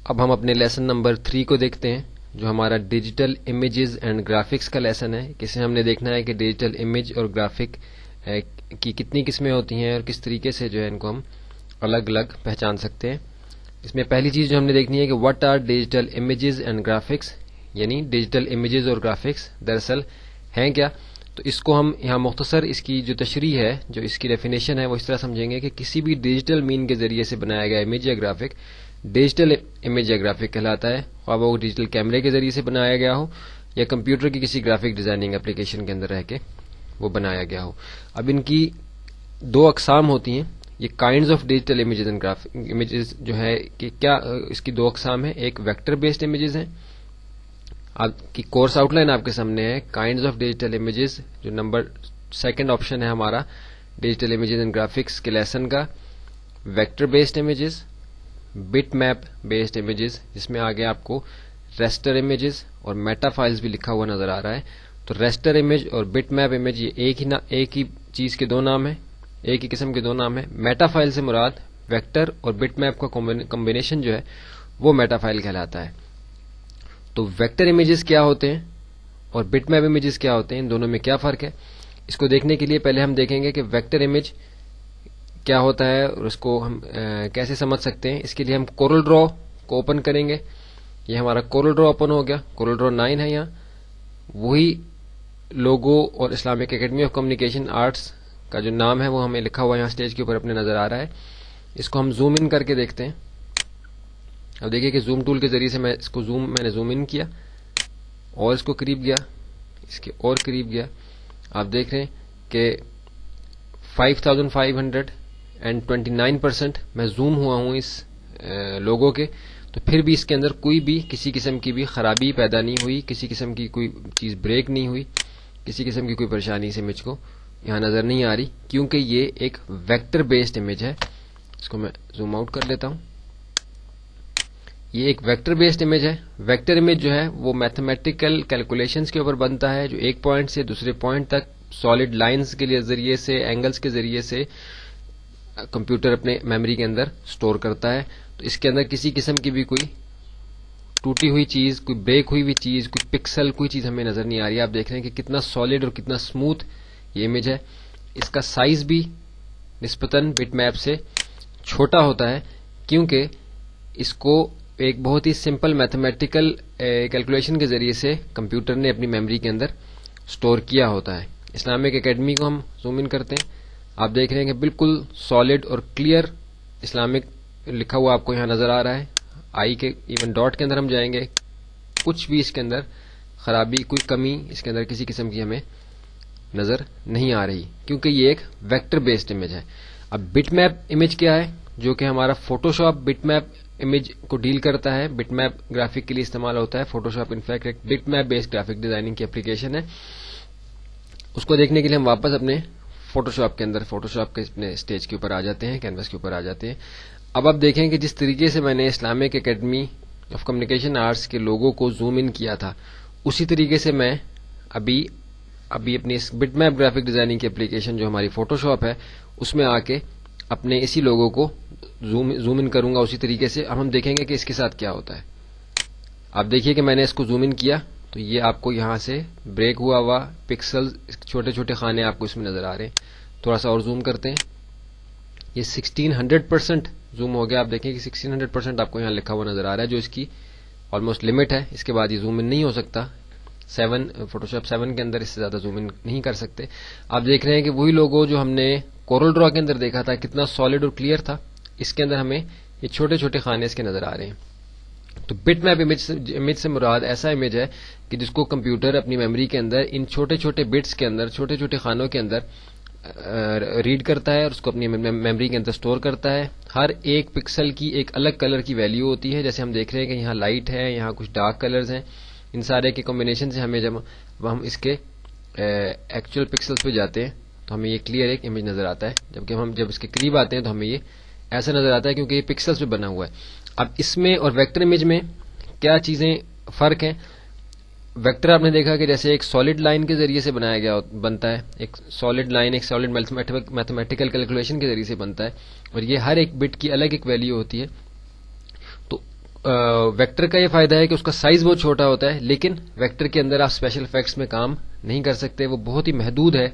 اب ہم اپنے لیسن نمبر 3 کو دیکھتے ہیں جو ہمارا ڈیجیٹل امیجز اینڈ گرافکس کا لیسن ہے. کسے ہم نے دیکھنا ہے کہ ڈیجیٹل امیج اور گرافک کی کتنی قسمیں ہوتی ہیں اور کس طریقے سے جو ہے ان کو ہم الگ الگ پہچان سکتے ہیں. اس میں پہلی چیز جو ہم نے دیکھنی ہے کہ what are digital images and graphics, یعنی ڈیجیٹل امیجز اور گرافکس دراصل ہیں کیا. تو اس کو ہم یہاں مختصر اس کی جو تشریح ہے، جو اس کی ڈیفینیشن ہے، وہ اس طرح سمجھیں گے کہ کسی بھی ڈیجیٹل مین کے ذریعے سے بنایا گیا امیج یا گرافک ڈیجیٹل امیج یا گرافک کہلاتا ہے، خواہ وہ ڈیجیٹل کیمرے کے ذریعے سے بنایا گیا ہو یا کمپیوٹر کی کسی گرافک ڈیزائننگ اپلیکیشن کے اندر رہ کے وہ بنایا گیا ہو. اب ان کی دو اقسام ہوتی ہیں. یہ kinds of digital images and images جو ہے کہ کیا اس کی دو اقسام ہیں. ایک ویکٹر بیسڈ امیجز ہیں. آپ کی کورس آؤٹ لائن آپ کے سامنے ہے. کائنڈز آف ڈیجیٹل امیجز جو نمبر 2 آپشن ہے ہمارا ڈیجیٹل امیجز اینڈ گرافکس کے لیسن کا. Vector based images, bit map based images, جس میں آگے آپ کو ریسٹر امیجز اور میٹا فائلز بھی لکھا ہوا نظر آ رہا ہے. تو ریسٹر امیج اور بٹ میپ امیج یہ ایک ہی چیز کے دو نام ہیں، ایک ہی قسم کے دو نام ہیں. میٹا فائل سے مراد ویکٹر اور بٹ میپ کا کمبینیشن جو ہے وہ میٹا فائل کہلاتا ہے. تو ویکٹر امیجز کیا ہوتے ہیں اور بٹ میپ امیجز کیا ہوتے ہیں، ان دونوں میں کیا فرق ہے، اس کو دیکھنے کے لیے پہلے ہم دیکھیں گے کہ ویکٹر امیج کیا ہوتا ہے اور اس کو ہم کیسے سمجھ سکتے ہیں. اس کے لیے ہم کورل ڈرا کو اوپن کریں گے. یہ ہمارا کورل ڈرا اوپن ہو گیا. کورل ڈرا 9 ہے. یہاں وہی لوگو اور Islamic academy of communication arts کا جو نام ہے وہ ہمیں لکھا ہوا یہاں اسٹیج کے اوپر اپنے نظر آ رہا ہے. اس کو ہم زوم ان کر کے دیکھتے ہیں. اب دیکھیے کہ زوم ٹول کے ذریعے سے میں نے زوم ان کیا اور اس کو قریب گیا، اس کے اور قریب گیا. آپ دیکھ رہے ہیں کہ 5529% میں زوم ہوا ہوں اس لوگو کے. تو پھر بھی اس کے اندر کوئی بھی کسی قسم کی بھی خرابی پیدا نہیں ہوئی، کسی قسم کی کوئی چیز بریک نہیں ہوئی، کسی قسم کی کوئی پریشانی اس امیج کو یہاں نظر نہیں آ رہی، کیونکہ یہ ایک ویکٹر بیسڈ امیج ہے. اس کو میں زوم آؤٹ کر لیتا ہوں. یہ ایک ویکٹر بیسڈ امیج ہے. ویکٹر امیج جو ہے وہ میتھمیٹیکل کیلکولیشنز کے اوپر بنتا ہے، جو ایک پوائنٹ سے دوسرے پوائنٹ تک سالڈ لائنز کے ذریعے سے، اینگلز کے ذریعے سے کمپیوٹر اپنے میموری کے اندر سٹور کرتا ہے. تو اس کے اندر کسی قسم کی بھی کوئی ٹوٹی ہوئی چیز، کوئی بریک ہوئی ہوئی چیز، کوئی پکسل، کوئی چیز ہمیں نظر نہیں آ رہی ہے. آپ دیکھ رہے ہیں کہ کتنا سالڈ اور کتنا اسموتھ یہ امیج ہے. اس کا سائز بھی نسبتاً بٹ میپ سے چھوٹا ہوتا ہے، کیونکہ اس کو ایک بہت ہی سمپل میتھمیٹیکل کیلکولیشن کے ذریعے سے کمپیوٹر نے اپنی میموری کے اندر سٹور کیا ہوتا ہے. اسلامک اکیڈمی کو ہم زوم ان کرتے ہیں. آپ دیکھ رہے ہیں کہ بالکل سالڈ اور کلیئر اسلامک لکھا ہوا آپ کو یہاں نظر آ رہا ہے. آئی کے ایون ڈاٹ کے اندر ہم جائیں گے، کچھ بھی اس کے اندر خرابی، کوئی کمی اس کے اندر کسی قسم کی ہمیں نظر نہیں آ رہی، کیونکہ یہ ایک ویکٹر بیسڈ امیج ہے. اب بٹ میپ امیج کیا ہے، جو کہ ہمارا فوٹوشاپ بٹ میپ امیج کو ڈیل کرتا ہے. بٹ میپ گرافک کے لیے استعمال ہوتا ہے. فوٹوشاپ انفیکٹ ایک bit map based graphic designing کی اپلیکیشن ہے. اس کو دیکھنے کے لیے ہم واپس اپنے فوٹوشاپ کے اندر، فوٹوشاپ کے اپنے اسٹیج کے اوپر آ جاتے ہیں، کینوس کے اوپر آ جاتے ہیں. اب آپ دیکھیں کہ جس طریقے سے میں نے Islamic academy of communication arts کے لوگو کو زوم ان کیا تھا، اسی طریقے سے میں ابھی اپنی اس بٹ میپ گرافک ڈیزائننگ کی اپلیکیشن جو ہماری فوٹوشاپ ہے اس میں آ کے اپنے اسی لوگو کو زوم ان کروں گا اسی طریقے سے. اب ہم دیکھیں گے کہ اس کے ساتھ کیا ہوتا ہے. آپ دیکھیے کہ میں نے اس کو زوم ان کیا تو یہ آپ کو یہاں سے بریک ہوا پکسل، چھوٹے چھوٹے خانے آپ کو اس میں نظر آ رہے ہیں. تھوڑا سا اور زوم کرتے ہیں. یہ 1600% زوم ہو گیا. آپ دیکھیں کہ 1600% آپ کو یہاں لکھا ہوا نظر آ رہا ہے، جو اس کی آلموسٹ لمٹ ہے. اس کے بعد یہ زوم ان نہیں ہو سکتا. فوٹوشاپ 7 کے اندر اس سے زیادہ زوم ان نہیں کر سکتے. آپ دیکھ رہے ہیں کہ وہی لوگو جو ہم نے کورل ڈرا کے اندر دیکھا تھا کتنا سالڈ اور کلیئر تھا، اس کے اندر ہمیں یہ چھوٹے چھوٹے خانے اس کے نظر آ رہے ہیں. تو بٹ میپ امیج سے مراد ایسا امیج ہے کہ جس کو کمپیوٹر اپنی میموری کے اندر ان چھوٹے چھوٹے بٹس کے اندر، چھوٹے چھوٹے خانوں کے اندر ریڈ کرتا ہے اور اس کو اپنی میموری کے اندر سٹور کرتا ہے. ہر ایک پکسل کی ایک الگ کلر کی ویلیو ہوتی ہے. جیسے ہم دیکھ رہے ہیں کہ یہاں لائٹ ہے، یہاں کچھ ڈارک کلرز ہیں. ان سارے کے کمبینیشن سے ہمیں جب ہم اس کے ایکچوئل پکسلز پہ جاتے ہیں تو ہمیں یہ کلیئر ایک امیج نظر آتا ہے. جبکہ ہم جب اس کے قریب آتے ہیں تو ہمیں یہ ایسا نظر آتا ہے کیونکہ یہ پکسلز پہ بنا ہوا ہے. اب اس میں اور ویکٹر امیج میں کیا چیزیں فرق ہیں. ویکٹر آپ نے دیکھا کہ جیسے ایک سالڈ لائن کے ذریعے سے بنایا گیا بنتا ہے، ایک سالڈ لائن ایک سالڈ میتھمیٹیکل کیلکولیشن کے ذریعے سے بنتا ہے، اور یہ ہر ایک بٹ کی الگ ایک ویلیو ہوتی ہے. تو ویکٹر کا یہ فائدہ ہے کہ اس کا سائز بہت چھوٹا ہوتا ہے، لیکن ویکٹر کے اندر آپ اسپیشل افیکٹس میں کام نہیں کر سکتے، وہ بہت ہی محدود ہے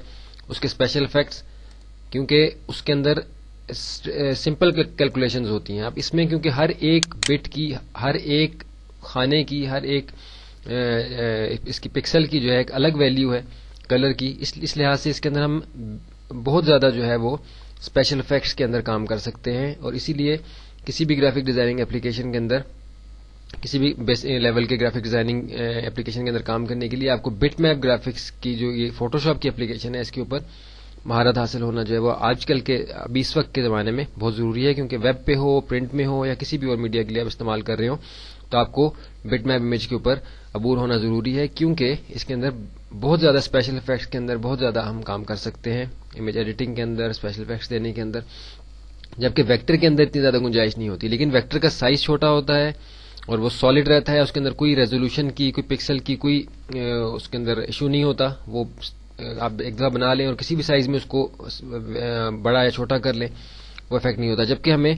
اس کے اسپیشل افیکٹس، کیونکہ اس کے اندر سمپل کیلکولیشنز ہوتی ہیں. اب اس میں کیونکہ ہر ایک بٹ کی، ہر ایک خانے کی، ہر ایک اس کی پکسل کی جو ہے ایک الگ ویلیو ہے کلر کی، اس لحاظ سے اس کے اندر ہم بہت زیادہ جو ہے وہ اسپیشل افیکٹس کے اندر کام کر سکتے ہیں. اور اسی لیے کسی بھی گرافک ڈیزائننگ اپلیکیشن کے اندر، کسی بھی بیس لیول کے گرافک ڈیزائننگ اپلیکیشن کے اندر کام کرنے کے لیے آپ کو بٹ میپ گرافکس کی جو یہ فوٹو شاپ کی اپلیکیشن ہے اس کے اوپر مہارت حاصل ہونا جو ہے وہ آج کل کے ابھی اس وقت کے زمانے میں بہت ضروری ہے، کیونکہ ویب پہ ہو، پرنٹ میں ہو، یا کسی بھی اور میڈیا کے لیے آپ استعمال کر رہے ہو تو آپ کو بٹ میپ امیج کے اوپر عبور ہونا ضروری ہے، کیونکہ اس کے اندر بہت زیادہ اسپیشل افیکٹس کے اندر بہت زیادہ ہم کام کر سکتے ہیں، امیج ایڈیٹنگ کے اندر، اسپیشل افیکٹس دینے کے اندر، جبکہ ویکٹر کے اندر اتنی زیادہ گنجائش نہیں ہوتی. لیکن ویکٹر کا سائز چھوٹا ہوتا ہے اور وہ سالڈ رہتا ہے، اس کے اندر کوئی ریزولوشن کی، کوئی پکسل کی کوئی اس کے اندر ایشو نہیں ہوتا. وہ آپ ایک دفعہ بنا لیں اور کسی بھی سائز میں اس کو بڑا یا چھوٹا کر لیں، وہ افیکٹ نہیں ہوتا. جبکہ ہمیں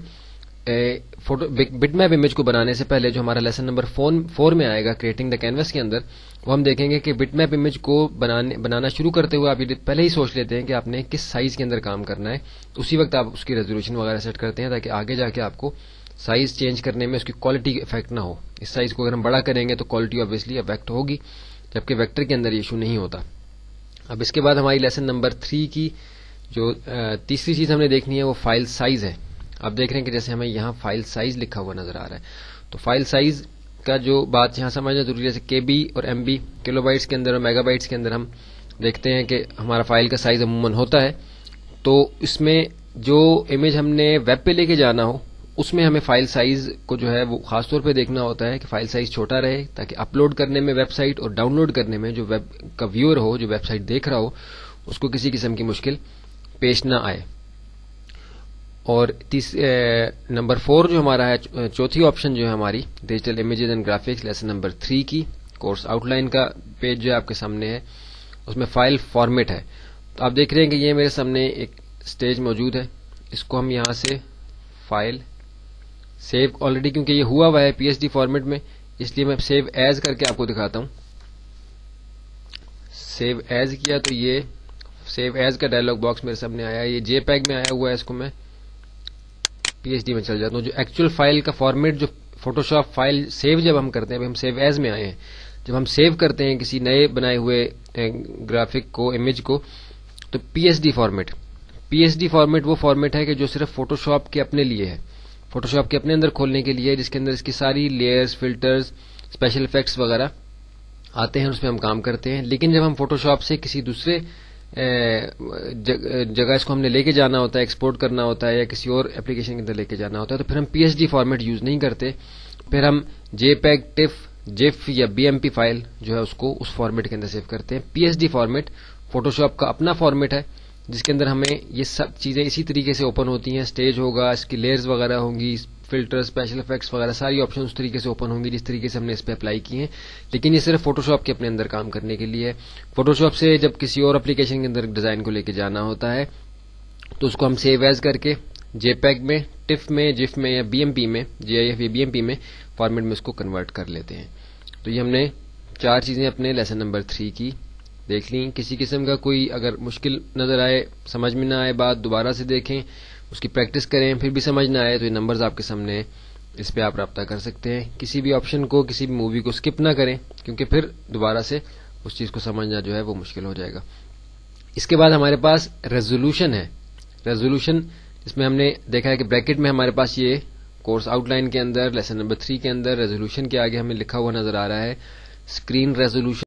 بٹ میپ امیج کو بنانے سے پہلے جو ہمارا لیسن نمبر 4 میں آئے گا کریٹنگ دا کینوس کے اندر، وہ ہم دیکھیں گے کہ بٹ میپ امیج کو بنانا شروع کرتے ہوئے آپ پہلے ہی سوچ لیتے ہیں کہ آپ نے کس سائز کے اندر کام کرنا ہے. اسی وقت آپ اس کی ریزولوشن وغیرہ سیٹ کرتے ہیں تاکہ آگے جا کے آپ کو سائز چینج کرنے میں اس کی کوالٹی افیکٹ نہ ہو. اس سائز کو اگر ہم بڑا کریں گے تو کوالٹی آبویسلی افیکٹ ہوگی، جبکہ ویکٹر کے اندر یہ ایشو نہیں ہوتا. اب اس کے بعد ہماری لیسن نمبر 3 کی جو تیسری چیز ہم نے دیکھنی ہے وہ فائل سائز ہے. آپ دیکھ رہے ہیں کہ جیسے ہمیں یہاں فائل سائز لکھا ہوا نظر آ رہا ہے، تو فائل سائز کا جو بات یہاں سمجھنا ضروری ہے، جیسے کے بی اور ایم بی کلو بائٹس کے اندر اور میگا بائٹس کے اندر ہم دیکھتے ہیں کہ ہمارا فائل کا سائز عموماً ہوتا ہے. تو اس میں جو امیج ہم نے ویب پہ لے کے جانا ہو اس میں ہمیں فائل سائز کو جو ہے وہ خاص طور پہ دیکھنا ہوتا ہے کہ فائل سائز چھوٹا رہے، تاکہ اپلوڈ کرنے میں ویب سائٹ اور ڈاؤن لوڈ کرنے میں جو ویب کا ویور ہو، جو ویب سائٹ دیکھ رہا ہو، اس کو کسی قسم کی مشکل پیش نہ آئے. اور نمبر 4 جو ہمارا ہے، چوتھی آپشن جو ہے ہماری digital images and graphics lesson number 3 کی کورس آؤٹ لائن کا پیج جو ہے آپ کے سامنے ہے، اس میں فائل فارمیٹ ہے. تو آپ دیکھ رہے ہیں کہ یہ میرے سامنے ایک سٹیج موجود ہے، اس کو ہم یہاں سے فائل سیو آلریڈی کیونکہ یہ ہوا ہے پی ایس ڈی فارمیٹ میں، اس لیے میں سیو ایز کر کے آپ کو دکھاتا ہوں. سیو ایز کیا تو یہ سیو ایز کا ڈائلاگ باکس میرے سامنے آیا، یہ جے پیگ میں آیا ہوا ہے، اس کو میں پی ایچ ڈی میں چل جاتا ہوں. جو ایکچوئل فائل کا فارمیٹ جو فوٹو شاپ فائل سیو جب ہم کرتے ہیں، ہم سیو ایز میں آئے ہیں، جب ہم سیو کرتے ہیں کسی نئے بنائے ہوئے گرافک کو، امیج کو، تو پی ایس ڈی فارمیٹ وہ فارمیٹ ہے کہ جو صرف فوٹو شاپ کے اپنے لیے ہے، فوٹو شاپ کے اپنے اندر کھولنے کے لیے، جس کے اندر اس کی ساری لیئرز، فلٹرز، اسپیشل افیکٹس وغیرہ آتے ہیں، اس میں ہم کام کرتے ہیں. لیکن جب ہم فوٹو شاپ سے کسی دوسرے جگہ اس کو ہم نے لے کے جانا ہوتا ہے، ایکسپورٹ کرنا ہوتا ہے، یا کسی اور اپلیکیشن کے اندر لے کے جانا ہوتا ہے، تو پھر ہم P H D format use نہیں کرتے، پھر ہم جے پیگ، ٹف، جیف یا بی ایم پی فائل جو ہے اس کو اس فارمیٹ کے اندر سیو کرتے ہیں. P H D format Photoshop کا اپنا فارمیٹ ہے، جس کے اندر ہمیں یہ سب چیزیں اسی طریقے سے اوپن ہوتی ہیں. سٹیج ہوگا، اس کی لیئرز وغیرہ ہوں گی، فلٹر، اسپیشل افیکٹس وغیرہ ساری آپشن اس طریقے سے اوپن ہوں گی جس طریقے سے ہم نے اس پہ اپلائی کی ہیں. لیکن یہ صرف فوٹو شاپ کے اپنے اندر کام کرنے کے لیے ہے. فوٹو شاپ سے جب کسی اور اپلیکیشن کے اندر ڈیزائن کو لے کے جانا ہوتا ہے تو اس کو ہم سیو ایز کر کے جے پیگ میں، ٹف میں، جیف میں، یا بی ایم پی میں، جے آئی ایف یا بی ایم پی میں فارمیٹ میں اس کو کنورٹ کر لیتے ہیں. تو یہ ہم نے 4 چیزیں اپنے لیسن نمبر 3 کی دیکھ لیں. کسی قسم کا کوئی اگر مشکل نظر آئے، سمجھ میں نہ آئے بات، دوبارہ سے دیکھیں، اس کی پریکٹس کریں، پھر بھی سمجھ نہ آئے تو یہ نمبرز آپ کے سامنے ہیں، اس پہ آپ رابطہ کر سکتے ہیں. کسی بھی آپشن کو، کسی بھی مووی کو سکپ نہ کریں، کیونکہ پھر دوبارہ سے اس چیز کو سمجھنا جو ہے وہ مشکل ہو جائے گا. اس کے بعد ہمارے پاس ریزولوشن ہے. ریزولوشن اس میں ہم نے دیکھا ہے کہ بریکٹ میں ہمارے پاس یہ کورس آؤٹ لائن کے اندر لیسن نمبر 3 کے اندر ریزولوشن کے آگے ہمیں لکھا ہوا نظر آ رہا ہے اسکرین ریزولوشن.